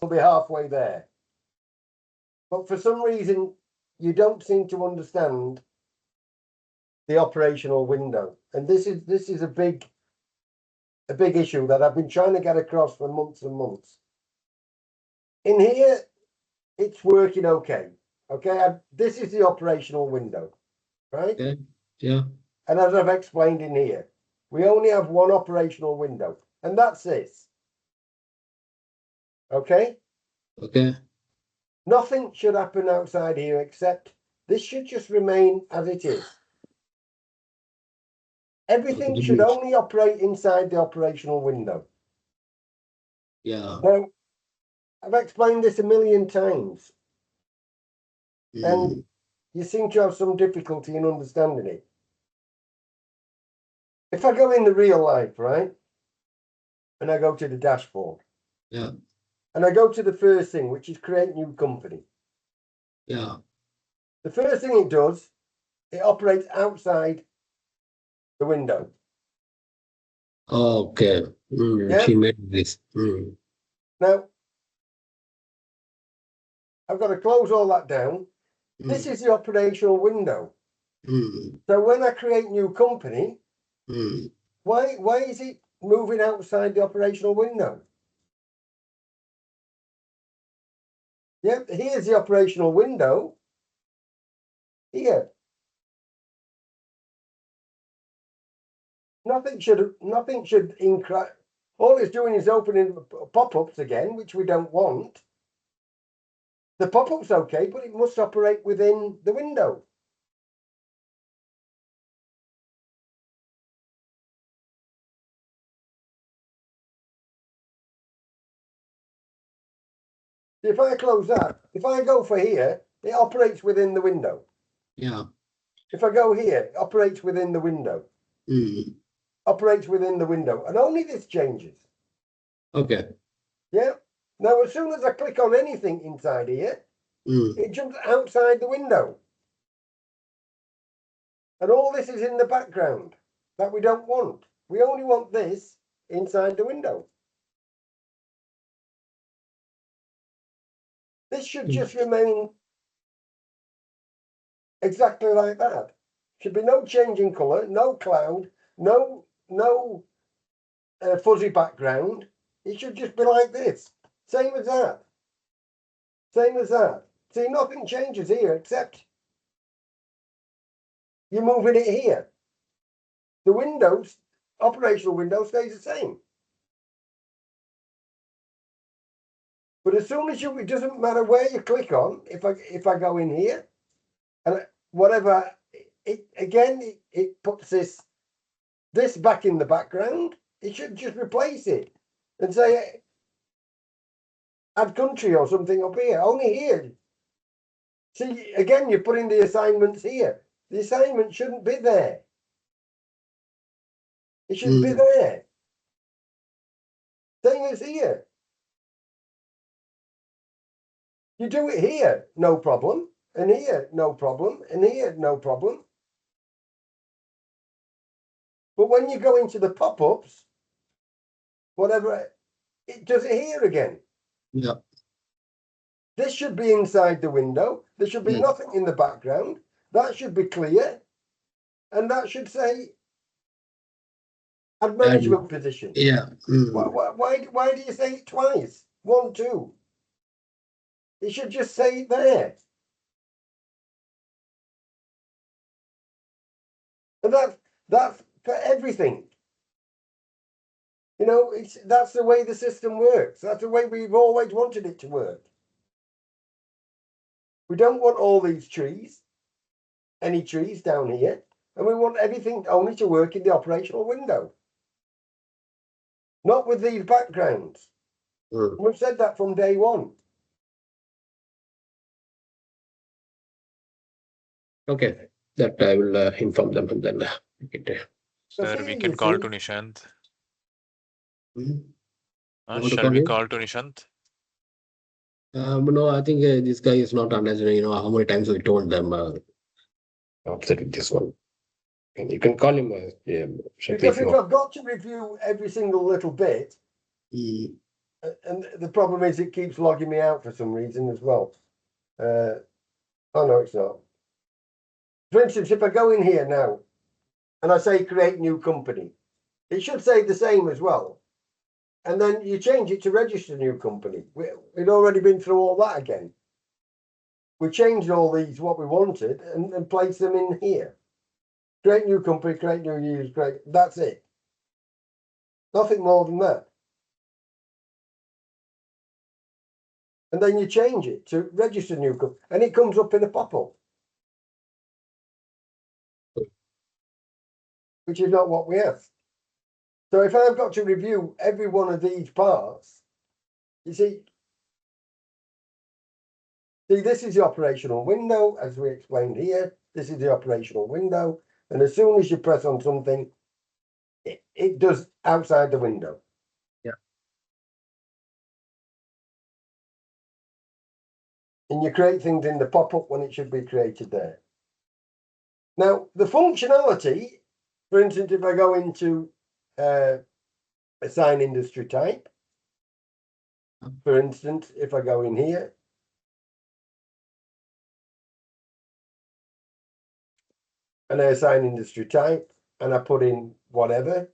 will be halfway there. But for some reason, you don't seem to understand the operational window. And this is a big issue that I've been trying to get across for months and months. In here, it's working okay. Okay, this is the operational window, right? Okay. Yeah. And as I've explained in here, we only have one operational window, and that's this. Okay? Okay. Nothing should happen outside here except this should just remain as it is. Everything should only operate inside the operational window. Yeah. Now, I've explained this a million times, and you seem to have some difficulty in understanding it. If I go in the real life, right, and I go to the dashboard, Yeah. and I go to the first thing, which is create new company. Yeah. The first thing it does, it operates outside the window. Okay. Yeah? She made this. Now, I've got to close all that down. This is the operational window. So when I create new company, why is it moving outside the operational window? Yep, here's the operational window. Here. Nothing should increase. All it's doing is opening pop-ups again, which we don't want. The pop-up's okay, but it must operate within the window. If I close that, if I go for here, it operates within the window. Yeah. If I go here, it operates within the window. Operates within the window. And only this changes. Okay. Yeah. Now, as soon as I click on anything inside here, it jumps outside the window. And all this is in the background that we don't want. We only want this inside the window. This should just remain exactly like that. Should be no change in colour, no cloud, no fuzzy background. It should just be like this. Same as that. Same as that. See, nothing changes here except you're moving it here. The windows, operational window stays the same. But as soon as it doesn't matter where you click on, if I go in here, and whatever, it puts this back in the background. It should just replace it and say add country or something up here. Only here. See, again, you're putting the assignments here. The assignment shouldn't be there. It shouldn't be there. Same as here. You do it here, no problem. And here, no problem. And here, no problem. But when you go into the pop-ups, whatever, it does it here again. Yeah. This should be inside the window. There should be nothing in the background. That should be clear. And that should say add management position. Yeah. Why do you say it twice? 1, 2. It should just say it there. And that's for everything. You know, that's the way the system works. That's the way we've always wanted it to work. We don't want all these trees, any trees down here, and we want everything only to work in the operational window. Not with these backgrounds. We've said that from day one. Okay, that I will inform them and then Sir, we can call to Nishant. Shall we call to Nishant? No, I think this guy is not understanding, how many times we told them upset with this one. And you can call him. Because if I've got to review every single little bit, And the problem is it keeps logging me out for some reason as well. Oh no, it's not. For instance, if I go in here now and I say create new company, it should say the same as well. And then you change it to register new company. We'd already been through all that again. We changed all these, what we wanted, and placed them in here. Create new company, create new users, that's it. Nothing more than that. And then you change it to register new company, and it comes up in a pop-up. Which is not what we asked. So if I've got to review every one of these parts, you see, this is the operational window, as we explained here. This is the operational window. And as soon as you press on something, it does outside the window. Yeah. And you create things in the pop-up when it should be created there. Now, the functionality, for instance, if I go into assign industry type, for instance, if I go in here, and I assign industry type, and I put in whatever.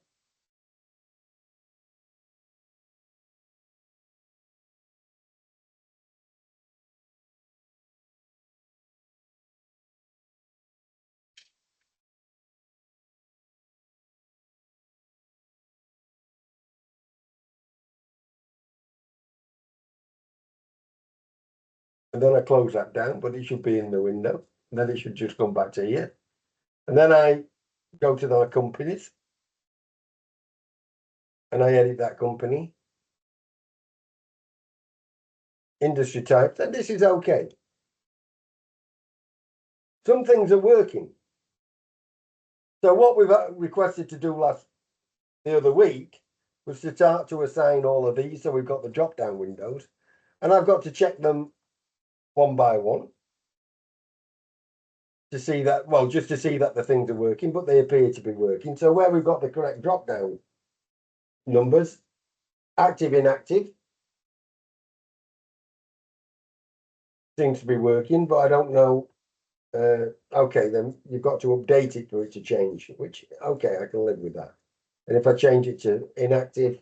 And then I close that down, but it should be in the window. And then it should just come back to here. And then I go to the companies. And I edit that company. Industry types, and this is okay. Some things are working. So what we've requested to do the other week was to start to assign all of these. So we've got the drop down windows, and I've got to check them one by one to see that, well, just to see that the things are working, but they appear to be working. So where we've got the correct drop down numbers, active, inactive, seems to be working, but I don't know. Okay, then you've got to update it for it to change, which, okay, I can live with that. And if I change it to inactive,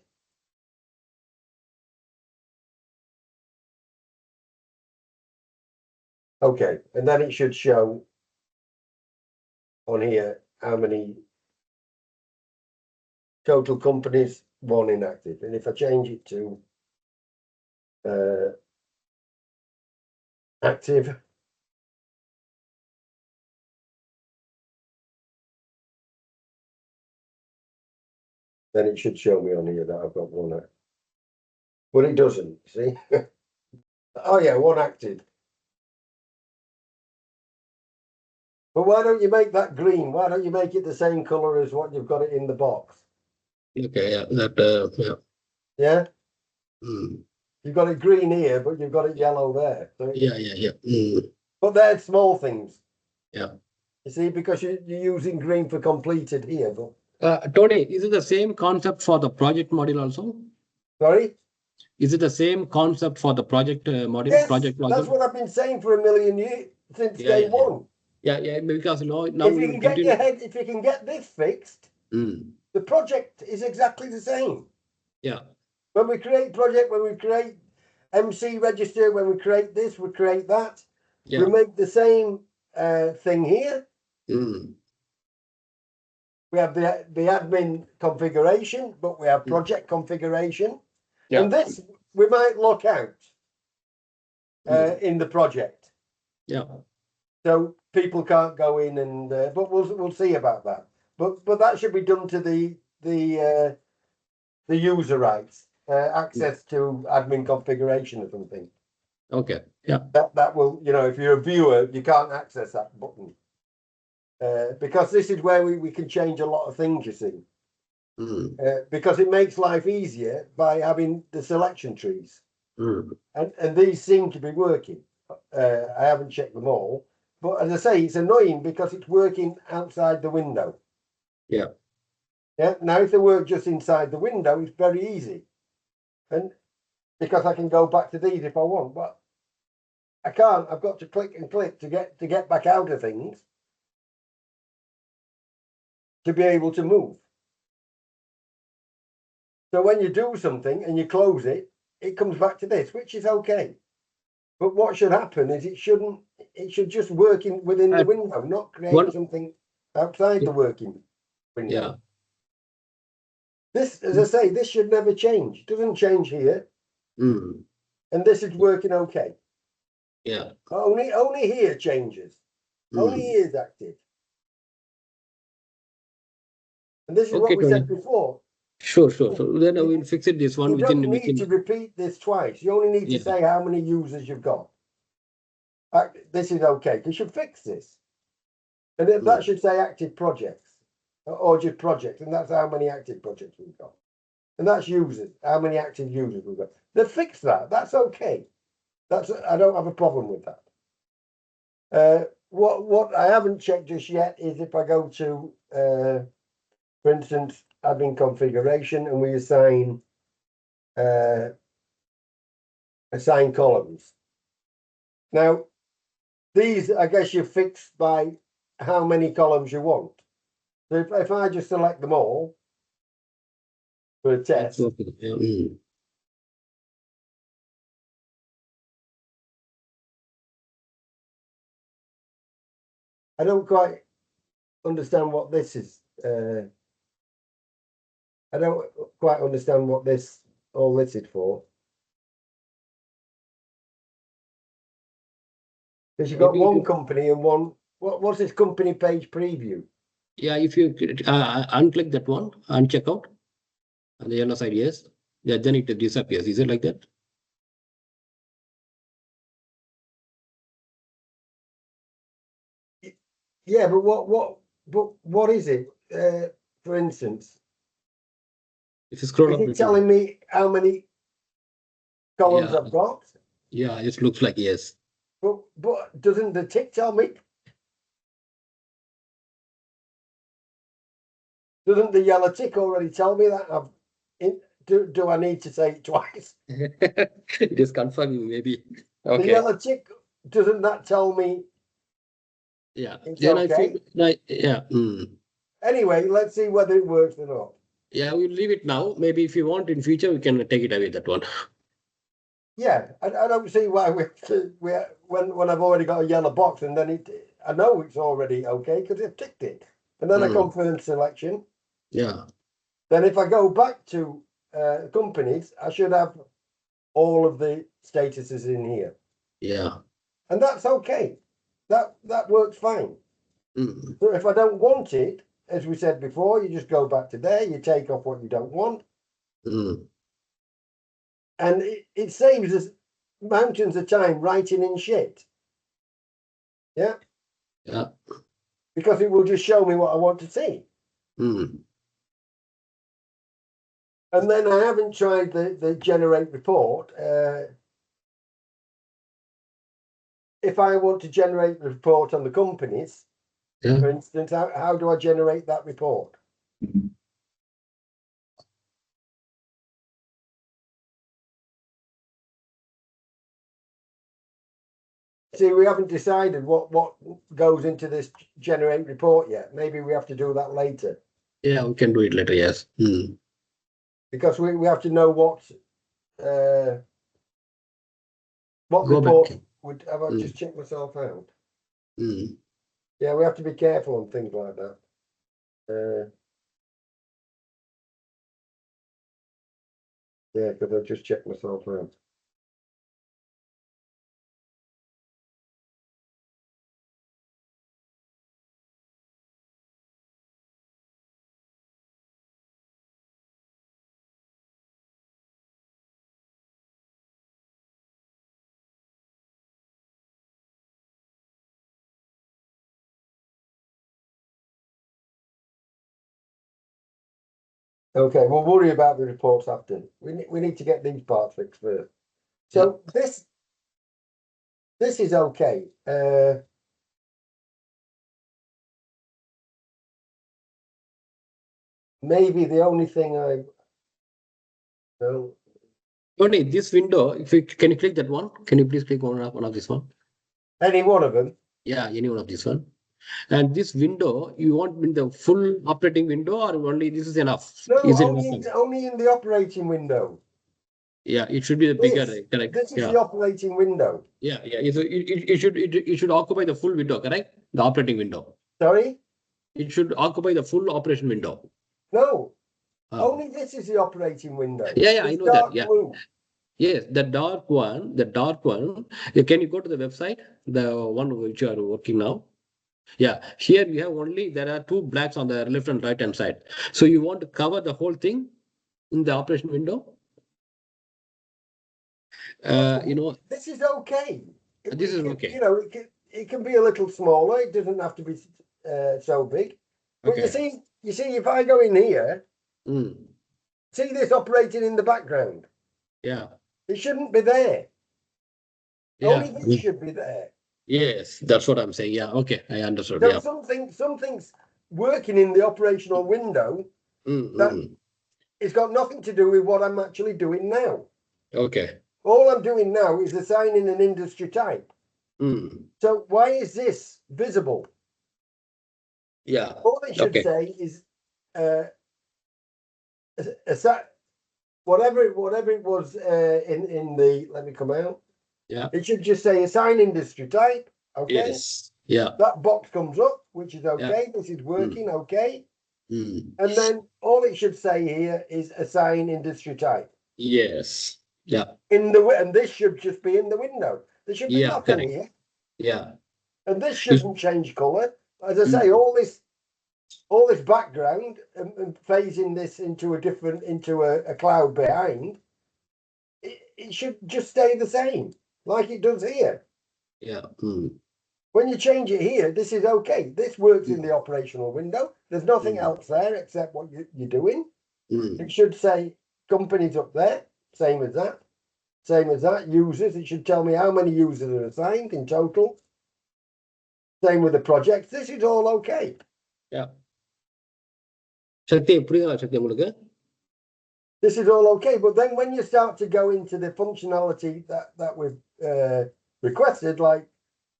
okay, and then it should show on here how many total companies, one inactive. And if I change it to active, then it should show me on here that I've got one. But it doesn't, see? Oh yeah, one active. But why don't you make that green? Why don't you make it the same color as what you've got it in the box? Okay, yeah, that, yeah. Yeah? Mm. You've got it green here, but you've got it yellow there. So Yeah. Mm. but they're small things. Yeah. You see, because you're using green for completed here. But Tony, is it the same concept for the project module also? sorry? Is it the same concept for the project module? Yes, project module? that's what I've been saying for a million years since day one. Yeah, because now If you can get your head, if you can get this fixed, the project is exactly the same. Yeah. When we create project, when we create MC register, when we create this, we create that. Yeah. We make the same thing here. We have the admin configuration, but we have project configuration. Yeah. And this we might lock out in the project. Yeah. So people can't go in and but we'll see about that. But that should be done to the user rights, access to admin configuration or something. Okay. Yeah. That will, you know, if you're a viewer, you can't access that button. Because this is where we can change a lot of things, you see. Because it makes life easier by having the selection trees. And these seem to be working. I haven't checked them all. But as I say, it's annoying because it's working outside the window. Yeah. Yeah. Now, if they work just inside the window, it's very easy. And because I can go back to these if I want, but I can't. I've got to click and click to get back out of things to be able to move. So when you do something and you close it, it comes back to this, which is okay. But what should happen is it should just work within the window, not create something outside the working window. Yeah. This, as I say, this should never change. It doesn't change here. Mm. And this is working okay. Yeah. Only here changes. Only here is active. And this is Okay, what we said Tony. before. Sure. So then I will fix it this one You within. don't need to repeat this twice. You only need to say how many users you've got. This is okay. You should fix this. And that should say active projects or just projects. And that's how many active projects we've got. And that's users, how many active users we've got. They fix that. That's okay. I don't have a problem with that. What I haven't checked just yet is if I go to, for instance, admin configuration and we assign columns. Now, these, I guess you're fixed by how many columns you want. So if I just select them all for a test, I don't quite understand what this is. I don't quite understand what all this is for. Because you've got one company and one. What's this company page preview? Yeah, if you unclick that one and check out on the yellow side, yes. Yeah, then it disappears. Is it like that? Yeah, but what is it? For instance, if you scroll is up, it telling me how many columns I've got? Yeah, it looks like yes. But doesn't the tick tell me? Doesn't the yellow tick already tell me that do I need to say it twice? It is confirming maybe. Okay. The yellow tick, doesn't that tell me? Yeah. It's Then okay. I feel like yeah. Anyway, let's see whether it works or not. Yeah, we'll leave it now. Maybe if you want in future, we can take it away, that one. Yeah, I don't see why when I've already got a yellow box and then I know it's already okay because I've ticked it. And then I confirm selection. Yeah. Then if I go back to companies, I should have all of the statuses in here. Yeah. And that's okay. That works fine. So if I don't want it, as we said before, you just go back to there, you take off what you don't want. And it saves us mountains of time writing in shit. Yeah? Yeah. Because it will just show me what I want to see. And then I haven't tried the generate report. If I want to generate the report on the companies, for instance, how do I generate that report? See, we haven't decided what goes into this generate report yet. Maybe we have to do that later. Yeah, we can do it later, yes. Because we have to know what Go report back. would have. I just checked myself out. Mm. Yeah, we have to be careful on things like that. Yeah, because I just checked myself out. Okay, we'll worry about the reports after. We need to get these parts fixed first. So this is okay. Maybe the only thing Tony, this window, if you can you click that one? Can you please click one of this one? Any one of them? Yeah, any one of this one. And this window, you want in the full operating window or only this is enough? No, Is it only enough? only in the operating window. Yeah, it should be the bigger, This, correct? this is Yeah, the operating window. yeah, yeah. It should occupy the full window, correct? The operating window. Sorry? It should occupy the full operation window. No, Oh. only this is the operating window. Yeah, yeah, I It's know that. dark Yeah. blue. Yes, the dark one, Can you go to the website, the one which you are working now? Yeah, here you have only, there are two blacks on the left and right hand side. So you want to cover the whole thing in the operation window? This is okay. This is can, okay. You know, it can be a little smaller. It doesn't have to be so big. But Okay. you see, if I go in here, Mm. see this operating in the background. Yeah. It shouldn't be there. Yeah. Only this should be there. Yes, that's what I'm saying. Yeah. Okay, I understood. So Yeah. something's working in the operational window that it's got nothing to do with what I'm actually doing now. Okay. All I'm doing now is assigning an industry type. So why is this visible? Yeah. All it should say is whatever it was in the, let me come out. Yeah. It should just say assign industry type. Okay. Yes. Yeah. That box comes up, which is okay. Yeah. This is working. Okay. And then all it should say here is assign industry type. Yes. Yeah. And this should just be in the window. There should be nothing correct. here. Yeah. And this shouldn't change color. As I say, all this background and phasing this into a cloud behind, it should just stay the same, like it does here. Yeah. When you change it here, this is okay. This works in the operational window. There's nothing else there except what you're doing. It should say companies up there, same as that. Users, it should tell me how many users are assigned in total. Same with the projects. This is all okay. Yeah. Shakti, உங்களுக்கு? This is all okay, but then when you start to go into the functionality that we've requested, like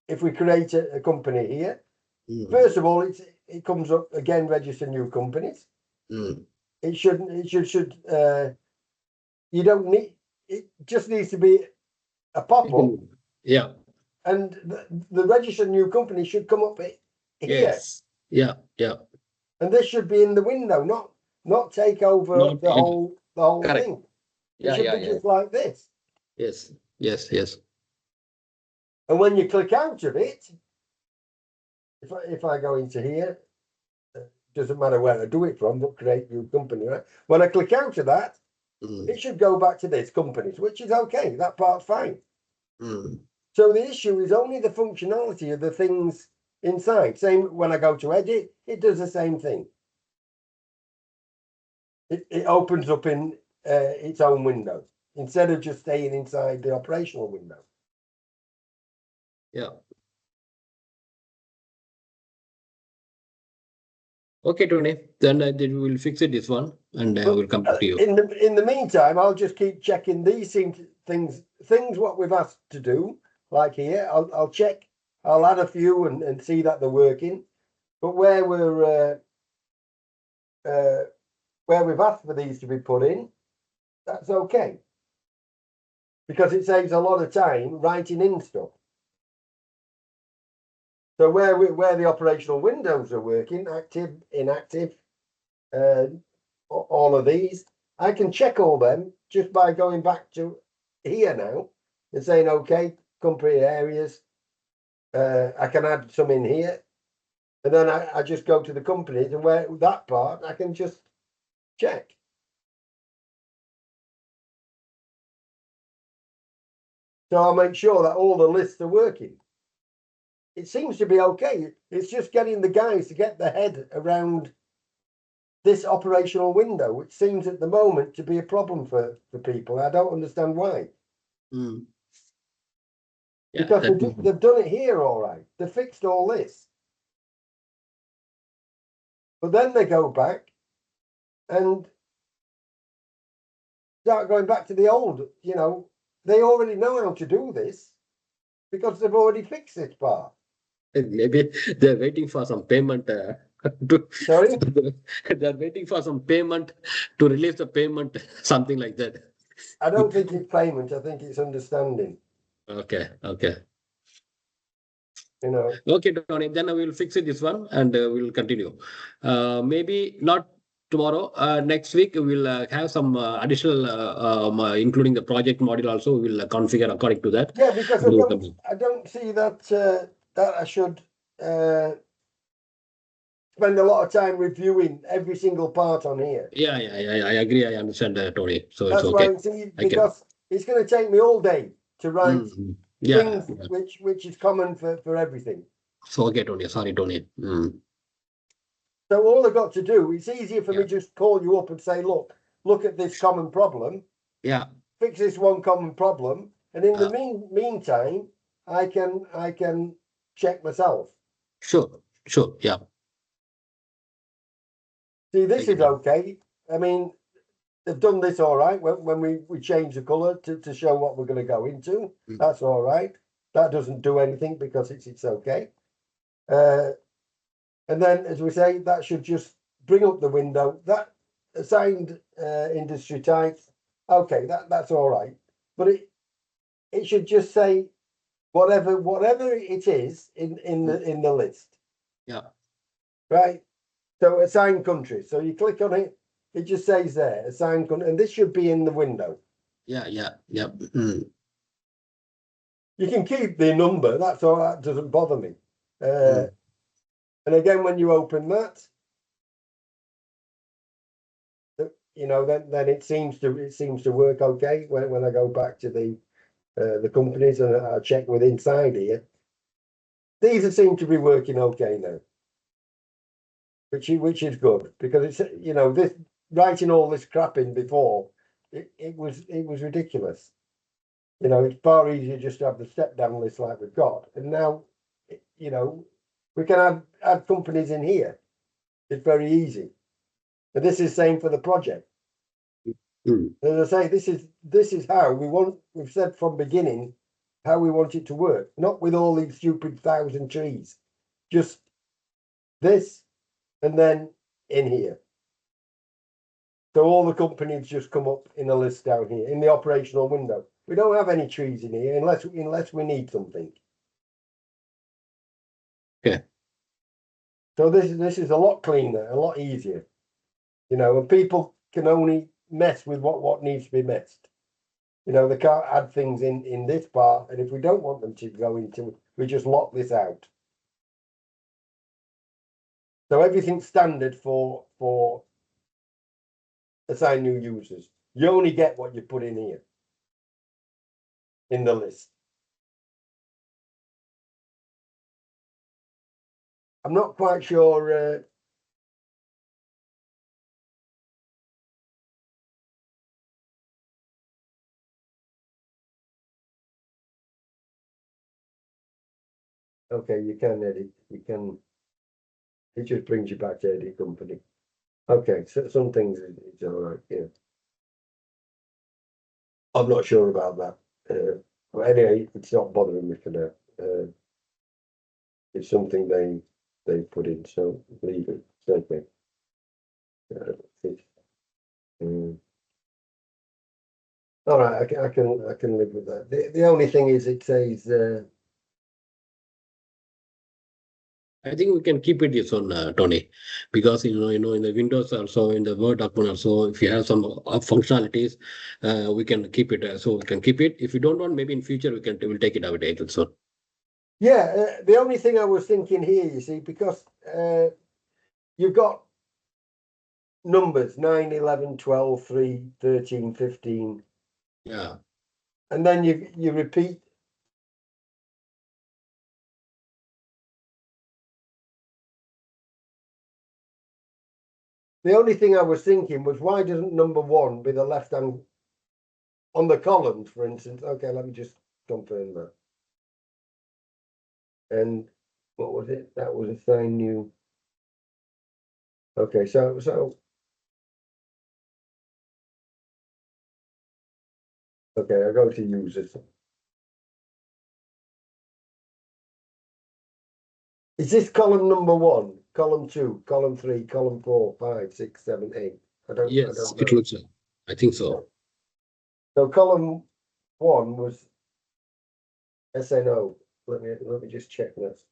if we create a company here, first of all, it comes up again, register new companies. It should you don't need, it just needs to be a pop-up. Yeah. And the register new company should come up here. Yes. Yeah. Yeah. And this should be in the window, not take over the whole correct. thing. Yeah, it should be just like this. Yes. Yes. Yes. And when you click out of it, if I go into here, doesn't matter where I do it from, but create new company, right? When I click out of that, it should go back to this companies, which is okay. That part's fine. So the issue is only the functionality of the things inside. Same when I go to edit, it does the same thing. It opens up in its own window instead of just staying inside the operational window. Yeah. Okay, Tony. Then we will fix it this one, and I will come back to you. In the meantime, I'll just keep checking these things what we've asked to do. Like here, I'll check. I'll add a few and see that they're working. But where we've asked for these to be put in, that's okay, because it saves a lot of time writing in stuff. So where the operational windows are working, active, inactive, all of these, I can check all them just by going back to here now and saying, okay, company areas. I can add some in here, and then I just go to the companies, and where that part I can just check. So I'll make sure that all the lists are working. It seems to be okay. It's just getting the guys to get their head around this operational window, which seems at the moment to be a problem for people. I don't understand why. Yeah, because they've done it here all right. They fixed all this. But then they go back and start going back to the old, they already know how to do this because they've already fixed this part. Maybe they're waiting for some payment. Sorry? They're waiting for some payment to release the payment, something like that. I don't think it's payment, I think it's understanding, Okay, okay. you know. Okay, Tony, then I will fix it this one and we'll continue. Maybe not tomorrow, next week we'll have some additional, including the project module also, we'll configure according to that. Yeah, because We'll come. I don't see that I should spend a lot of time reviewing every single part on here. Yeah, I agree. I understand, Tony. So it's That's why okay. I'm saying, I can. because it's going to take me all day to write Yeah. things which is common for everything. So okay, Tony. Sorry, Tony. So all I've got to do, it's easier for me Yeah. just call you up and say, look at this common problem, Yeah. fix this one common problem, and in the meantime, I can check myself. Sure. Yeah. See, this Thank is you. okay. I mean, they've done this all right when we change the colour to show what we're going to go into. That's all right. That doesn't do anything because it's okay. And then, as we say, that should just bring up the window. That assigned industry type, okay, that's all right. But it should just say whatever it is in the list. Yeah. Right. So assigned countries. So you click on it, it just says there assigned country, and this should be in the window. Yeah. You can keep the number. That's all. That doesn't bother me. And again, when you open that, then it seems to work okay. When I go back to the companies and I check with inside here, these seem to be working okay now, which is good because it's this writing all this crap in before it was ridiculous. It's far easier just to have the step down list like we've got, and now we can add companies in here. It's very easy, and this is same for the project. As I say, this is how we've said from beginning how we want it to work, not with all these stupid 1,000 trees, just this and then in here. So all the companies just come up in a list down here in the operational window. We don't have any trees in here unless we need something. Okay. So this is a lot cleaner, a lot easier, and people can only mess with what needs to be messed. They can't add things in this part, and if we don't want them to go into, we just lock this out. So everything's standard for assign new users. You only get what you put in here in the list. I'm not quite sure. Okay, you can edit. You can. It just brings you back to edit company. Okay, so some things it's all right. Yeah, I'm not sure about that. But anyway, it's not bothering me for now. It's something they put in, so leave it. It's okay. All right, I can live with that. The only thing is it says I think we can keep it this one, Tony, because in the Windows also, in the Word document also, if you have some functionalities, we can keep it. So we can keep it. If you don't want, maybe in future we'll take it out. So yeah, the only thing I was thinking here, you see, because you've got numbers 9, 11, 12, 3, 13, 15. Yeah. And then you repeat. The only thing I was thinking was, why doesn't number 1 be the left hand on the columns, for instance? Okay, let me just confirm that. And what was it? That was assign new. Okay, so Okay, I go to users. Is this column number 1, column 2, column 3, column 4, 5, 6, 7, 8? I don't Yes, know. it looks like. I think so. So column 1 was SNO. Let me just check this.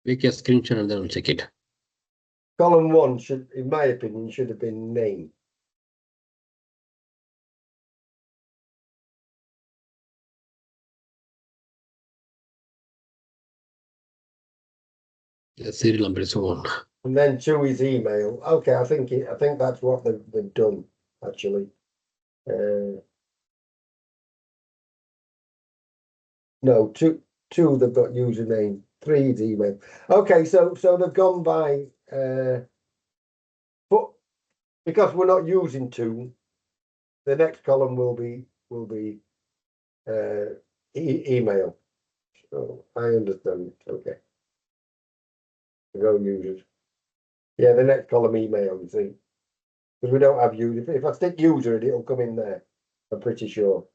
Make a screenshot and then I'll check it. Column 1 should, in my opinion, should have been name. The serial number is on. And then 2 is email. Okay, I think that's what they've done actually. No, two they've got username, 3 is email. Okay, so they've gone by but because we're not using 2, the next column will be email. So I understand. Okay. Go users. Yeah, the next column email, you see. Because we don't have user. If I stick user, it'll come in there. I'm pretty sure.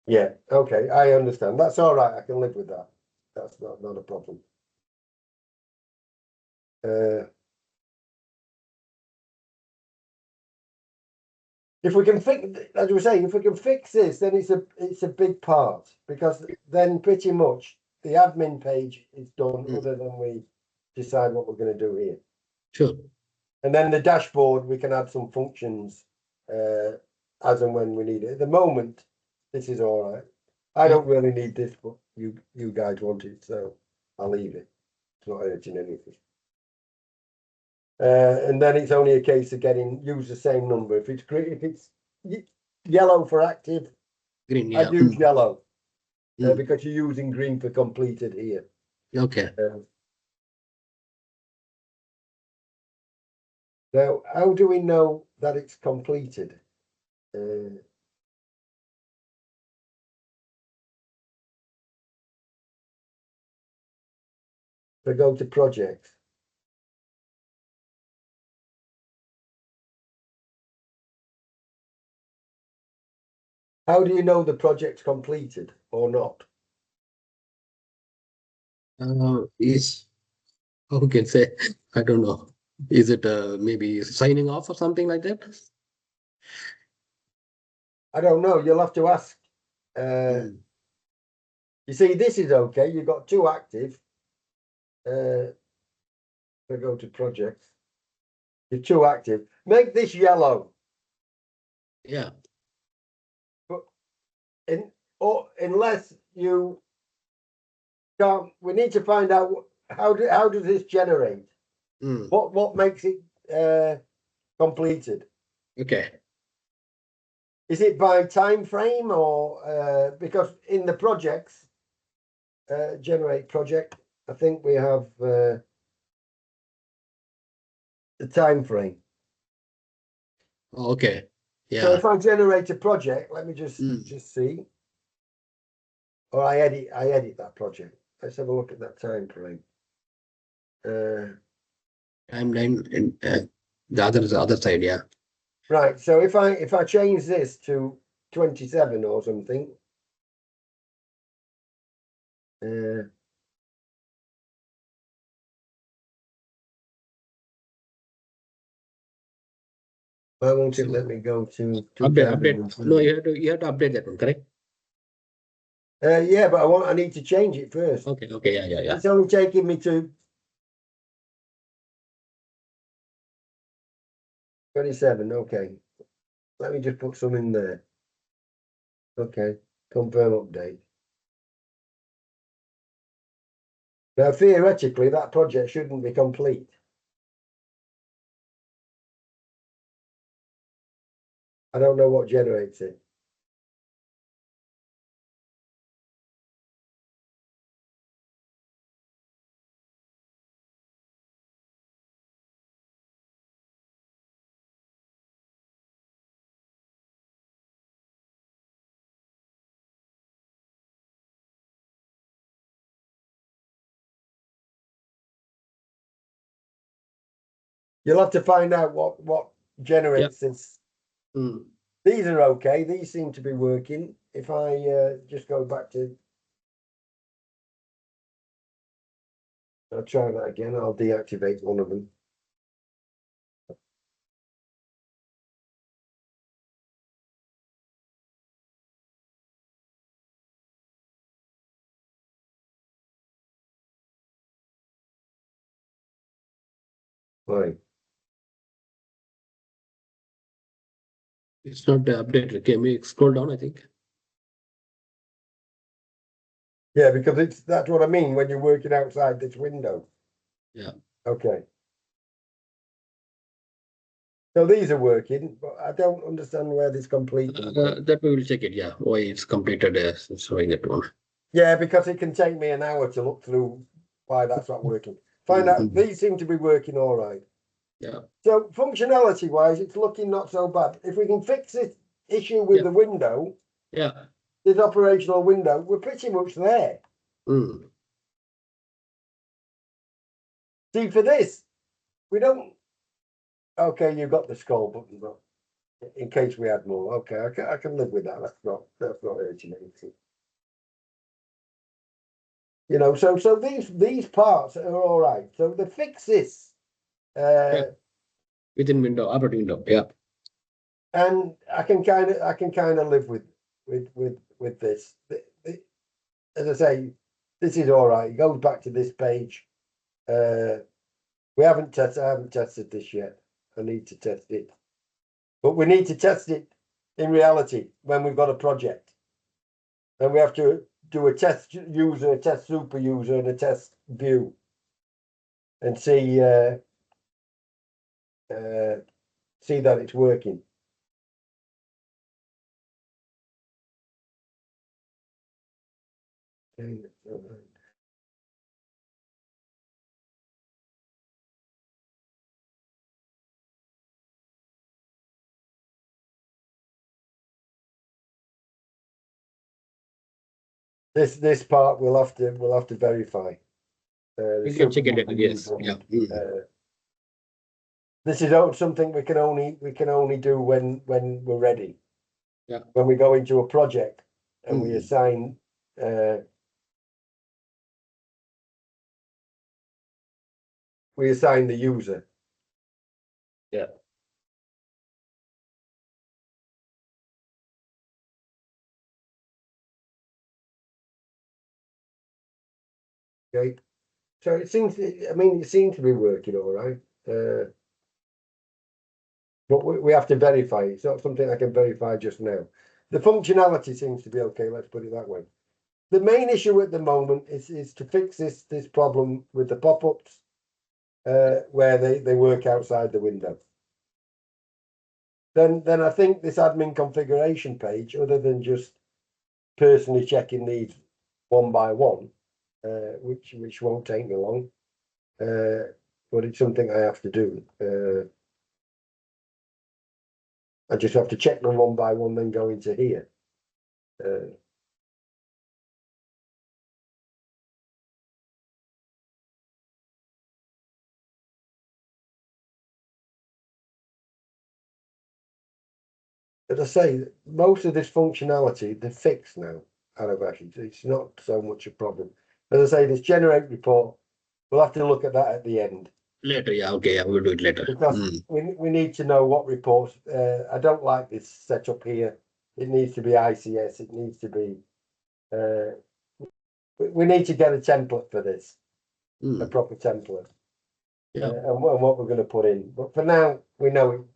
Yeah, okay, I understand. That's all right. I can live with that. That's not a problem. If we can fix, as we were saying, if we can fix this, then it's a big part, because then pretty much the admin page is done, other than we decide what we're going to do here. Sure. And then the dashboard, we can add some functions as and when we need it. At the moment, this is all right. I don't really need this, but you guys want it, so I'll leave it. It's not urging anything. And then it's only a case of use the same number. If it's yellow for active, Green, I'd yeah. use yellow because you're using green for completed here. Okay. Now, how do we know that it's completed? If I go to projects. How do you know the project's completed or not? Is how we can say, I don't know. Is it maybe signing off or something like that? I don't know. You'll have to ask. You see, this is okay. You've got 2 active. If I go to projects, you're 2 active. Make this yellow. Yeah. But unless you can't, we need to find out how does this generate? What makes it completed? Okay. Is it by time frame or because in the projects generate project, I think we have the time frame. Okay. Yeah. So if I generate a project, let me just see. Or I edit that project. Let's have a look at that time frame. Timeline and the other side, yeah. Right. So if I change this to 27 or something, why won't it let me go to update? No, you have to update that one, correct? Yeah, but I need to change it first. Okay, yeah. It's only taking me to 27. Okay. Let me just put some in there. Okay. Confirm update. Now, theoretically, that project shouldn't be complete. I don't know what generates it. You'll have to find out what generates this. Mm. These are okay. These seem to be working. If I just go back to, I'll try that again. I'll deactivate one of them. Right. It's not updated. Can we scroll down? I think. Yeah, because that's what I mean when you're working outside this window. Yeah. Okay. So these are working, but I don't understand where this complete comes from. That we will check it. Yeah. Why it's completed? Showing that one. Yeah, because it can take me an hour to look through why that's not working. Find out these seem to be working all right. Yeah. So functionality wise, it's looking not so bad. If we can fix this issue with the window, Yeah. this operational window, we're pretty much there. Mm. See, for this, we don't. Okay, you've got the scroll button, but in case we add more, okay, I can live with that. That's not urgent anything. You know, so these parts are all right. So the fix this. Within window, operating window. Yeah. And I can kind of live with this. As I say, this is all right. It goes back to this page. I haven't tested this yet. I need to test it, but we need to test it in reality when we've got a project, and we have to do a test user, a test super user, and a test view, and see that it's working. This part we'll have to verify. We can check it. Yes. Yeah. This is something we can only do when we're ready. Yeah. When we go into a project and we assign the user. Yeah. Okay. So it seems to be working all right. But we have to verify. It's not something I can verify just now. The functionality seems to be okay, let's put it that way. The main issue at the moment is to fix this problem with the pop-ups where they work outside the window. Then I think this admin configuration page, other than just personally checking these one by one, which won't take me long, but it's something I have to do. I just have to check them one by one, then go into here. As I say, most of this functionality, they're fixed now, Arabashi. It's not so much a problem. As I say, this generate report, we'll have to look at that at the end. Later, yeah, okay, yeah, we'll do it later. Because we need to know what reports. I don't like this setup here. It needs to be ICS. It needs to be. We need to get a template for this, a proper template, and what we're going to put in. But for now, we know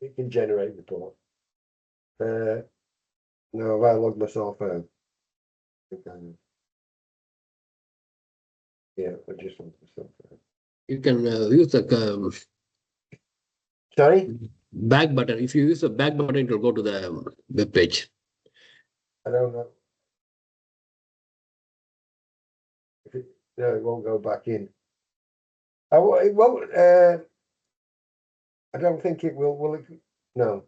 it can generate report. No, I logged myself out. Okay. Yeah, I just logged myself out. You can use the Sorry? back button. If you use the back button, it will go to the web page. I don't know. No, it won't go back in. It won't. I don't think it will. Will it? No,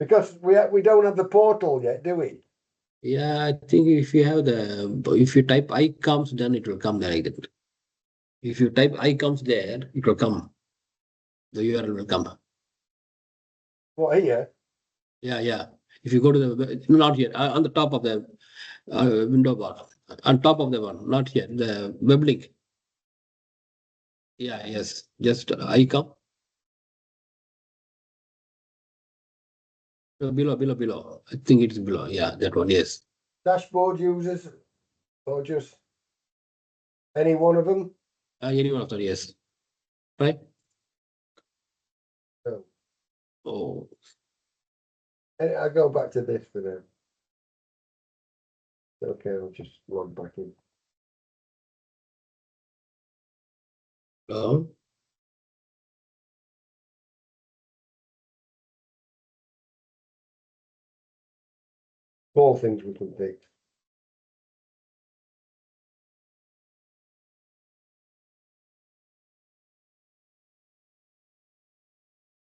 because we don't have the portal yet, do we? Yeah, I think if you type IComS, then it will come there like that. If you type IComS there, it will come. The URL will come. What here? Yeah. If you go to the, not here, on the top of the window bar, on top of the one, not here, the web link. Yeah, yes, just IComS. Below. I think it's below. Yeah, that one. Yes. Dashboard users, or just any one of them? Any one of them. Yes. Right. No. Oh, I go back to this for now. Okay, I'll just log back in. oh. Small things we can fix.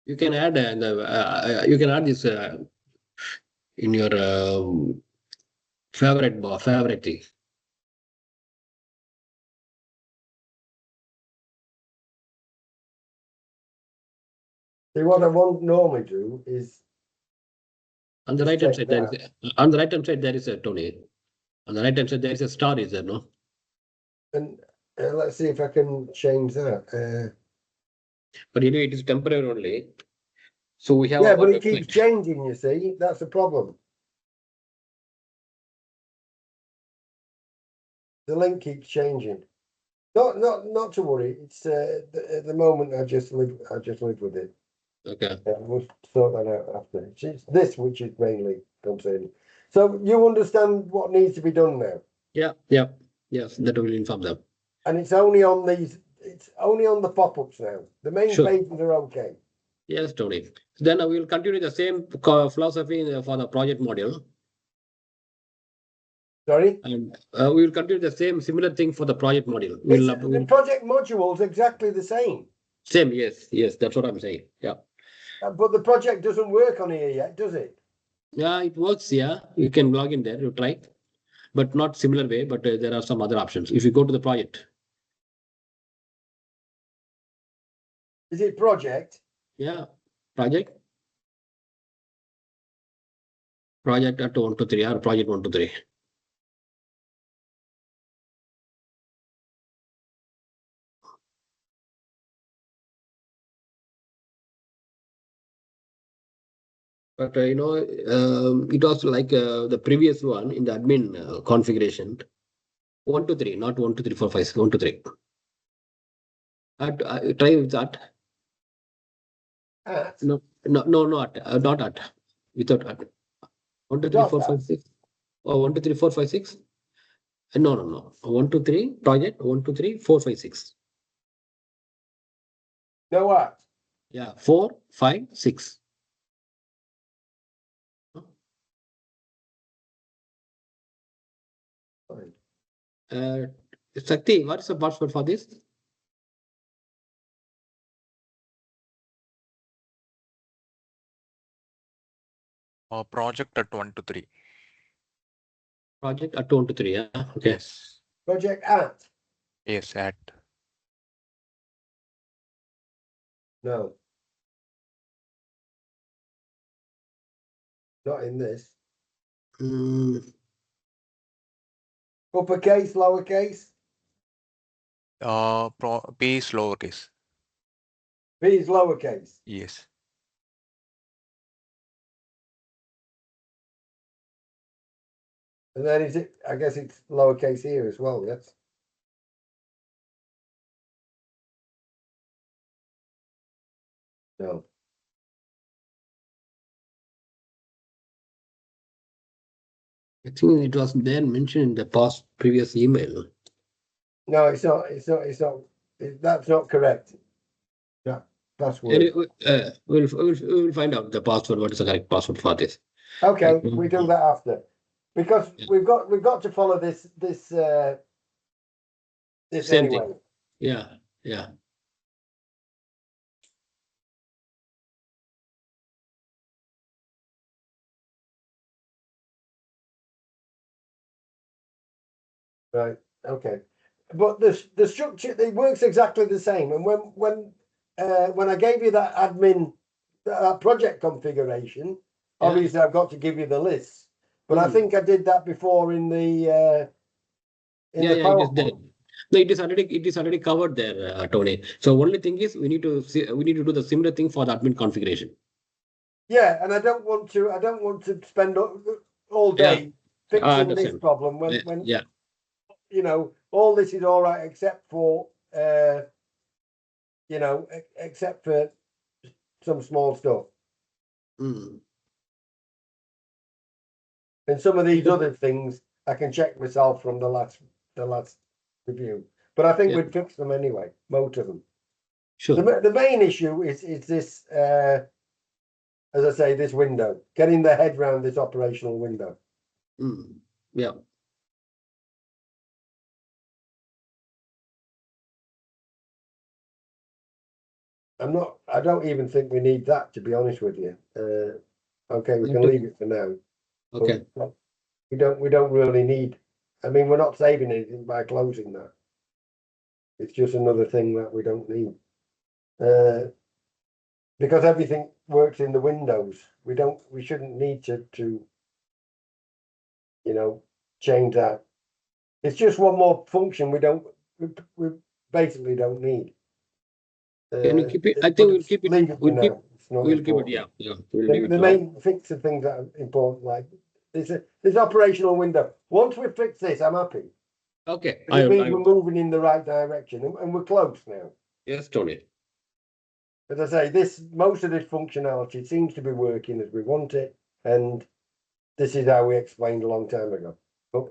You can add you can add this in your favorite thing. See, what I won't normally do is On the Just right hand check side, on the right hand side there is a Tony. On the right hand side there is a star. Is there no? and let's see if I can change that. But anyway, it is temporary only. So we have Yeah, our but it keeps website. changing, you see. That's the problem. The link keeps changing. Not to worry. It's at the moment I just live with it. Okay. We'll sort that out after. It's this which is mainly concerning. So you understand what needs to be done now, Yeah. Yes, that will inform them. and it's only on these. It's only on the pop-ups now. The main Sure. pages are okay. Yes, Tony. Then we will continue the same philosophy for the project module. Sorry. And we will continue the same similar thing for the project module. The project module's exactly the same, Same, yes, that's what I'm saying. Yeah. but the project doesn't work on here yet, does it? Yeah, it works. Yeah, you can log in there, you try, but not similar way. But there are some other options. If you go to the project, Is it project? yeah, project at 1 2 3 or project 1 2 3. But it was like the previous one in the admin configuration. 1 2 3, not 1 2 3 4 5 6, 1 2 3. Try with that. At? No, not at. Without at. 1 2 3 Dot 4 at. 5 6. Oh, 1 2 3 4 5 6. No. 1 2 3 project 1 2 3 4 5 6. No at. Yeah, 4 5 6. Uh, Sakti, what is the password for this? Project at 1 to 3. Project at 1 2 3. Yeah. Okay. Yes. Project at. Yes, at. No. Not in this. Uppercase, lowercase. P is lowercase. B is lowercase. Yes. And then is it? I guess it's lowercase here as well. Yes. No. I think it was there mentioned in the past previous email. No, it's not. That's not correct. Yeah, password. Anyway, we'll find out the password. What is the correct password for this? Okay, we do that after, because Yeah. we've got to follow this Same anyway. thing. Yeah. Right. Okay. But the structure, it works exactly the same. And when when I gave you that admin, that project configuration, Yeah. obviously I've got to give you the list. But I Hmm. think I did that before in the Yeah, the yeah, it is PowerPoint. there. No, it is already covered there, Tony. So only thing is we need to do the similar thing for the admin configuration. Yeah, and I don't want to spend all Yeah, day I fixing this understand. problem when Yeah. you know all this is all right except for you know except for some small stuff. Hmm. And some of these other things I can check myself from the last review. But I think Yeah. we'd fix them anyway, most of them. Sure. The main issue is this as I say, this window, getting the head round this operational window. Hmm. Yeah. I don't even think we need that, to be honest with you. Okay, we can leave it for now. Okay. But we don't really need, I mean, we're not saving anything by closing that. It's just another thing that we don't need. Because everything works in the windows. We shouldn't need to you know, change that. It's just one more function we basically don't need. Can you keep it? I But think we'll keep it. leave it for We'll keep. now. It's not We'll keep it. important. Yeah. Yeah. We'll leave it The now. main fix the things that are important, like this operational window. Once we fix this, I'm happy. Okay. It means we're moving in the right direction, and we're close now. Yes, Tony. As I say, most of this functionality seems to be working as we want it, and this is how we explained a long time ago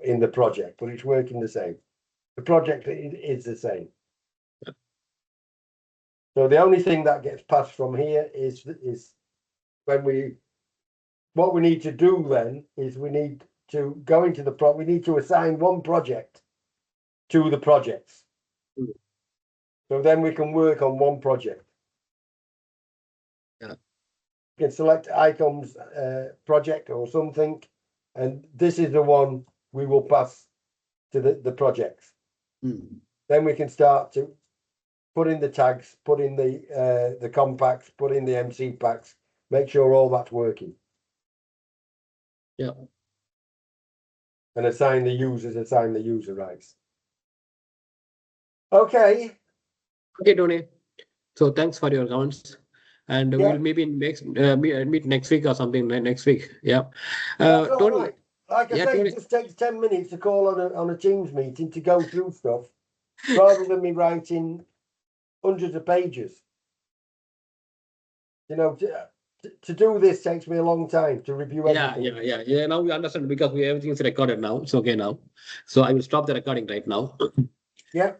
in the project, but it's working the same. The project is the same. So the only thing that gets passed from here is when what we need to do then is we need to go into we need to assign one project to the projects. Mm. So then we can work on one project. Yeah. You can select IComS project or something, and this is the one we will pass to the projects. Mm. Then we can start to put in the tags, put in the compacts, put in the MC packs, make sure all that's working. Yeah. And assign the user rights. Okay. Okay, Tony. So thanks for your comments, and Yeah. we'll maybe meet next week or something next week. Yeah. That's all Tony. right. Like I Yeah, say, Tony. it just takes 10 minutes to call on a Teams meeting to go through stuff, rather than me writing hundreds of pages. You know, to do this takes me a long time to review everything. Yeah. Now we understand because everything is recorded now. It's okay now. So I will stop the recording right now. Yeah.